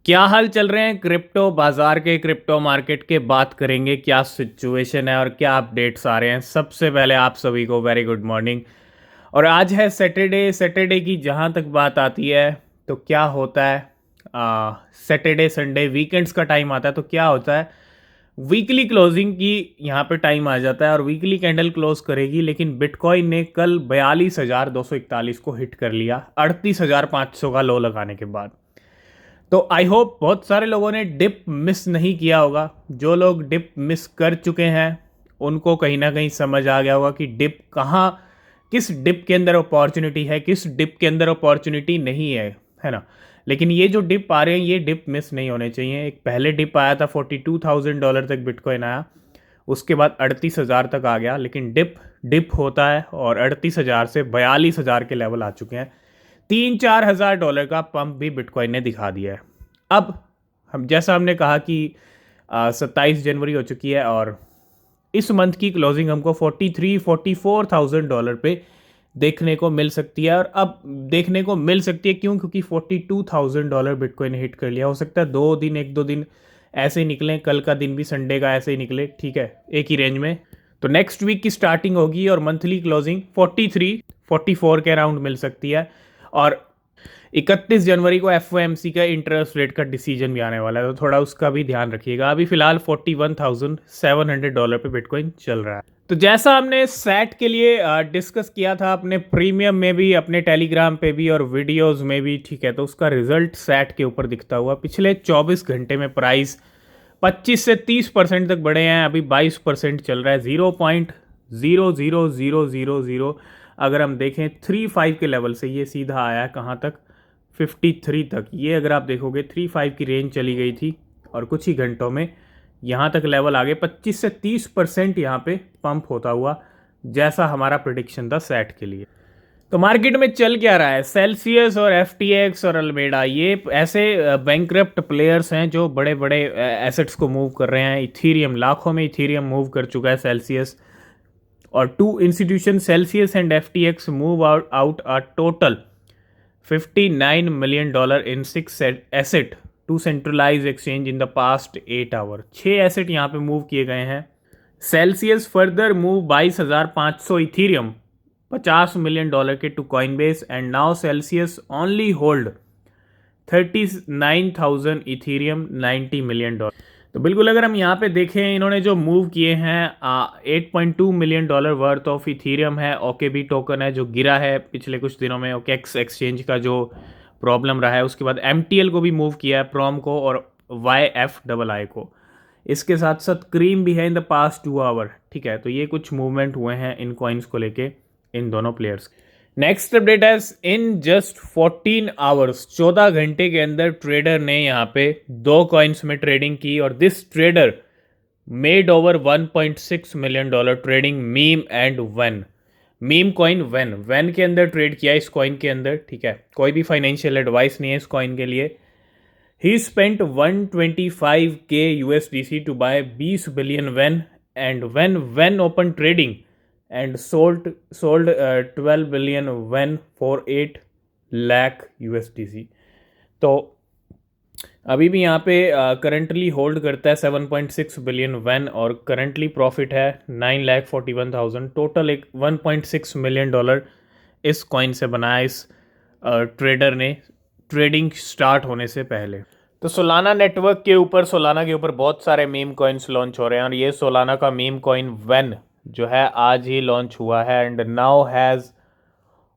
क्या हाल चल रहे हैं क्रिप्टो बाजार के, क्रिप्टो मार्केट के? बात करेंगे क्या सिचुएशन है और क्या अपडेट्स आ रहे हैं। सबसे पहले आप सभी को वेरी गुड मॉर्निंग। और आज है सैटरडे। सैटरडे की जहां तक बात आती है तो क्या होता है, सैटरडे संडे वीकेंड्स का टाइम आता है तो क्या होता है, वीकली क्लोजिंग की यहाँ पे टाइम आ जाता है और वीकली कैंडल क्लोज करेगी। लेकिन बिटकॉइन ने कल 42,241 को हिट कर लिया 38,500 का लो लगाने के बाद। तो आई होप बहुत सारे लोगों ने डिप मिस नहीं किया होगा। जो लोग डिप मिस कर चुके हैं उनको कहीं ना कहीं समझ आ गया होगा कि डिप कहाँ, किस डिप के अंदर अपॉर्चुनिटी है, किस डिप के अंदर अपॉर्चुनिटी नहीं है ना। लेकिन ये जो डिप आ रहे हैं ये डिप मिस नहीं होने चाहिए। एक पहले डिप आया था $42,000 तक बिटकॉइन आया, उसके बाद 38,000 तक आ गया। लेकिन डिप डिप होता है और 38,000 से 42,000 के लेवल आ चुके हैं। 3-4 हज़ार डॉलर का पंप भी बिटकॉइन ने दिखा दिया है। अब हम जैसा हमने कहा कि 27 जनवरी हो चुकी है और इस मंथ की क्लोजिंग हमको 43-44 थाउजेंड डॉलर पे देखने को मिल सकती है। और अब देखने को मिल सकती है क्यों? क्योंकि $42,000 बिटकॉइन ने हिट कर लिया। हो सकता है 2 दिन, 1-2 दिन ऐसे ही निकलें, कल का दिन भी संडे का ऐसे ही निकले, ठीक है, एक ही रेंज में। तो नेक्स्ट वीक की स्टार्टिंग होगी और मंथली क्लोजिंग 43-44 के अराउंड मिल सकती है। और 31 जनवरी को एफओएमसी का इंटरेस्ट रेट का डिसीजन भी आने वाला है, तो थोड़ा उसका भी ध्यान रखिएगा। अभी फिलहाल $41,700 पे बिटकॉइन चल रहा है। तो जैसा हमने सेट के लिए डिस्कस किया था अपने प्रीमियम में भी, अपने टेलीग्राम पे भी और वीडियोस में भी, ठीक है, तो उसका रिजल्ट सेट के ऊपर दिखता हुआ पिछले 24 घंटे में प्राइस 25 से 30% तक बढ़े हैं। अभी 22% चल रहा है। 0.00000 अगर हम देखें 35 के लेवल से ये सीधा आया है कहाँ तक, 53 तक। ये अगर आप देखोगे 35 की रेंज चली गई थी और कुछ ही घंटों में यहाँ तक लेवल आ गए। 25 से 30% यहाँ पे पंप होता हुआ, जैसा हमारा प्रिडिक्शन था सेट के लिए। तो मार्केट में चल क्या रहा है? सेल्सियस और एफटीएक्स और अल्मेडा ये ऐसे बैंकरप्ट प्लेयर्स हैं जो बड़े बड़े एसेट्स को मूव कर रहे हैं। इथीरियम, लाखों में इथीरियम मूव कर चुका है सेल्सियस। और two institution Celsius and FTX move out a total $59 million in 6 asset to centralise exchange in the past 8 hour. 6 asset यहाँ पे मूव किए गए हैं। Celsius further move 22,500 Ethereum $50 million के to Coinbase and now Celsius only hold 39,000 Ethereum $90 million। तो बिल्कुल अगर हम यहाँ पे देखें, इन्होंने जो मूव किए हैं $8.2 million वर्थ ऑफ इथीरियम है। ओकेबी टोकन है जो गिरा है पिछले कुछ दिनों में, ओकेक्स एक्सचेंज का जो प्रॉब्लम रहा है। उसके बाद एमटीएल को भी मूव किया है, प्रॉम को और YFII को। इसके साथ साथ क्रीम भी है इन द पास्ट 2 आवर, ठीक है। तो ये कुछ मूवमेंट हुए हैं इन कॉइन्स को लेके, इन दोनों प्लेयर्स। नेक्स्ट अपडेट है, इन जस्ट 14 आवर्स, 14 घंटे के अंदर ट्रेडर ने यहाँ पे 2 कॉइन्स में ट्रेडिंग की और this trader made over $1.6 million trading meme and when. Meme coin when के अंदर ट्रेड किया इस कॉइन के अंदर, ठीक है। कोई भी फाइनेंशियल एडवाइस नहीं है इस कॉइन के लिए। He spent 125K USDC to buy 20 billion when and when open trading and sold 12 billion when for 8 lakh USDC। तो अभी भी यहाँ पे करंटली होल्ड करता है 7.6 बिलियन वेन और करंटली प्रॉफिट है 9,41,000। टोटल एक $1.6 million इस कॉइन से बनाया इस ट्रेडर ने ट्रेडिंग स्टार्ट होने से पहले। तो सोलाना नेटवर्क के ऊपर, सोलाना के ऊपर बहुत सारे मीम कॉइन्स लॉन्च हो रहे हैं और ये सोलाना का मीम कॉइन वेन जो है आज ही लॉन्च हुआ है and now has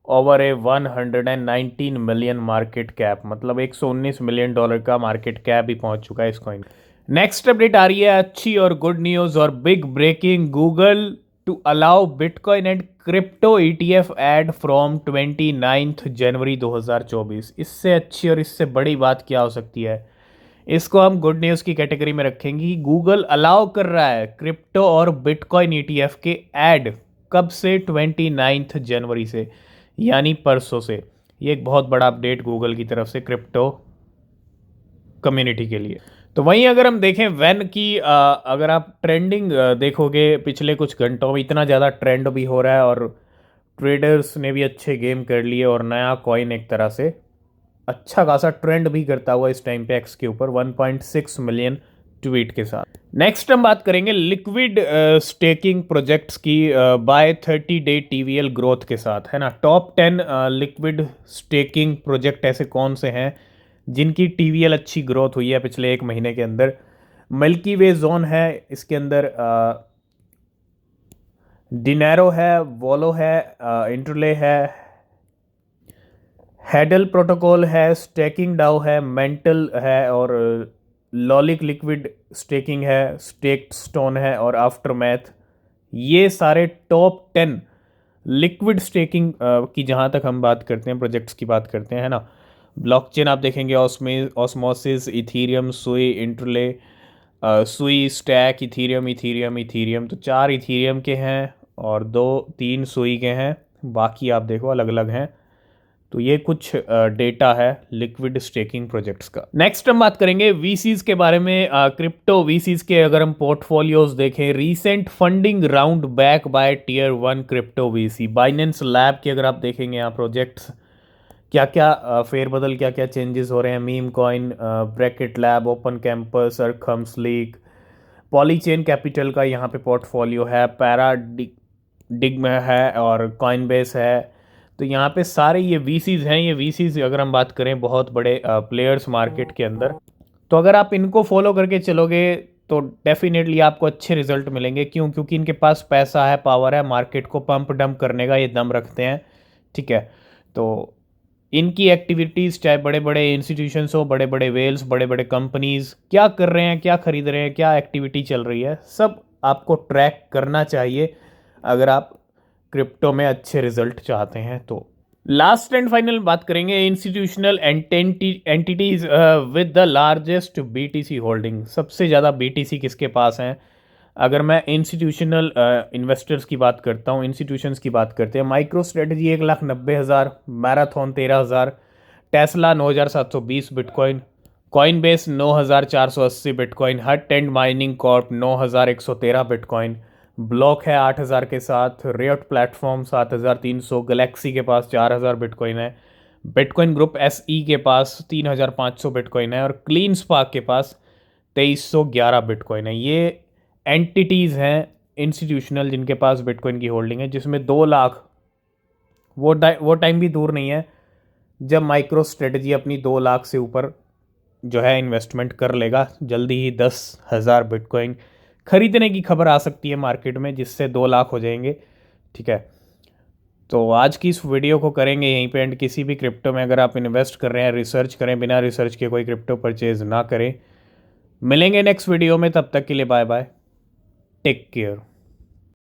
over A 119 million market cap, मतलब $119 मिलियन का मार्केट कैप भी पहुंच चुका है इस कॉइन। नेक्स्ट अपडेट आ रही है अच्छी और गुड न्यूज़ और big breaking. Google to allow Bitcoin and crypto ETF ad from 29 January 2024। इससे अच्छी और इससे बड़ी बात क्या हो सकती है? इसको हम गुड न्यूज़ की कैटेगरी में रखेंगे। गूगल अलाउ कर रहा है क्रिप्टो और बिटकॉइन ETF के ऐड। कब से? 29 जनवरी से, यानी परसों से। ये एक बहुत बड़ा अपडेट गूगल की तरफ से क्रिप्टो कम्युनिटी के लिए। तो वहीं अगर हम देखें वेन की, अगर आप ट्रेंडिंग देखोगे पिछले कुछ घंटों में, इतना ज़्यादा ट्रेंड भी हो रहा है और ट्रेडर्स ने भी अच्छे गेम कर लिए और नया कॉइन एक तरह से अच्छा खासा ट्रेंड भी करता हुआ इस टाइम पे एक्स के ऊपर 1.6 मिलियन ट्वीट के साथ। नेक्स्ट हम बात करेंगे लिक्विड स्टेकिंग प्रोजेक्ट्स की बाय 30-डे टीवीएल ग्रोथ के साथ, है ना। टॉप 10 लिक्विड स्टेकिंग प्रोजेक्ट ऐसे कौन से हैं जिनकी टीवीएल अच्छी ग्रोथ हुई है पिछले एक महीने के अंदर। मिल्की वे जोन है, इसके अंदर डिनेरो है, वोलो है, इंटरले है, हेडल प्रोटोकॉल है, स्टेकिंग डाउ है, मेंटल है, और लॉलिक लिक्विड स्टेकिंग है, स्टेक्ड स्टोन है, और आफ्टरमैथ। ये सारे टॉप 10 लिक्विड स्टेकिंग की जहाँ तक हम बात करते हैं, प्रोजेक्ट्स की बात करते हैं, है ना। ब्लॉकचेन आप देखेंगे, ऑस्मोसिस, इथीरियम, सुई, इंटरले, सुई, स्टैक, इथीरियम, इथीरियम, इथीरियम। तो 4 इथीरियम के हैं और 2-3 सुई के हैं, बाकी आप देखो अलग अलग हैं। तो ये कुछ डेटा है लिक्विड स्टेकिंग प्रोजेक्ट्स का। नेक्स्ट हम बात करेंगे वीसीज के बारे में। क्रिप्टो वीसीज के अगर हम पोर्टफोलियोज देखें, recent funding round back by tier 1 crypto VC. Binance Labs के अगर आप देखेंगे यहाँ प्रोजेक्ट्स, क्या क्या फेरबदल, क्या क्या चेंजेस हो रहे हैं। Meme coin, bracket lab, open campus, Arkham, sleek, Polychain capital का यहाँ पे पोर्टफोलियो है, पैराडिग में है, और कॉइनबेस है। तो यहाँ पे सारे ये वीसीज हैं। ये वीसीज अगर हम बात करें बहुत बड़े प्लेयर्स मार्केट के अंदर, तो अगर आप इनको फॉलो करके चलोगे तो डेफिनेटली आपको अच्छे रिजल्ट मिलेंगे। क्यों? क्योंकि इनके पास पैसा है, पावर है, मार्केट को पंप डंप करने का ये दम रखते हैं, ठीक है। तो इनकी एक्टिविटीज़, चाहे बड़े बड़े इंस्टीट्यूशंस हो, बड़े बड़े वेल्स, बड़े बड़े कंपनीज क्या कर रहे हैं, क्या खरीद रहे हैं, क्या एक्टिविटी चल रही है, सब आपको ट्रैक करना चाहिए अगर आप क्रिप्टो में अच्छे रिजल्ट चाहते हैं। तो लास्ट एंड फाइनल बात करेंगे institutional entities with the largest BTC holding. सबसे ज़्यादा बीटीसी किसके पास हैं? अगर मैं इंस्टीट्यूशनल इन्वेस्टर्स की बात करता हूँ, इंस्टीट्यूशंस की बात करते हैं, MicroStrategy 1,90,000, Marathon 13,000, Tesla 9,720 bitcoin, Coinbase 9,480 bitcoin, Hut and mining corp 9,113 bitcoin, Block है 8,000 के साथ, रियोट प्लेटफॉर्म 7,300, गैलेक्सी के पास 4,000 बिटकॉइन है, बिटकॉइन ग्रुप एसई के पास 3,500 बिटकॉइन है, और क्लीन स्पार्क के पास 2,311 बिटकॉइन है। ये एंटिटीज़ हैं इंस्टीट्यूशनल जिनके पास बिटकॉइन की होल्डिंग है, जिसमें 2 लाख, वो टाइम भी दूर नहीं है जब माइक्रो स्ट्रेटजी अपनी 2 लाख से ऊपर जो है इन्वेस्टमेंट कर लेगा। जल्दी ही 10,000 बिटकॉइन खरीदने की खबर आ सकती है मार्केट में, जिससे 2 लाख हो जाएंगे, ठीक है। तो आज की इस वीडियो को करेंगे यहीं पे एंड। किसी भी क्रिप्टो में अगर आप इन्वेस्ट कर रहे हैं, रिसर्च करें, बिना रिसर्च के कोई क्रिप्टो परचेज ना करें। मिलेंगे नेक्स्ट वीडियो में, तब तक के लिए बाय बाय, टेक केयर।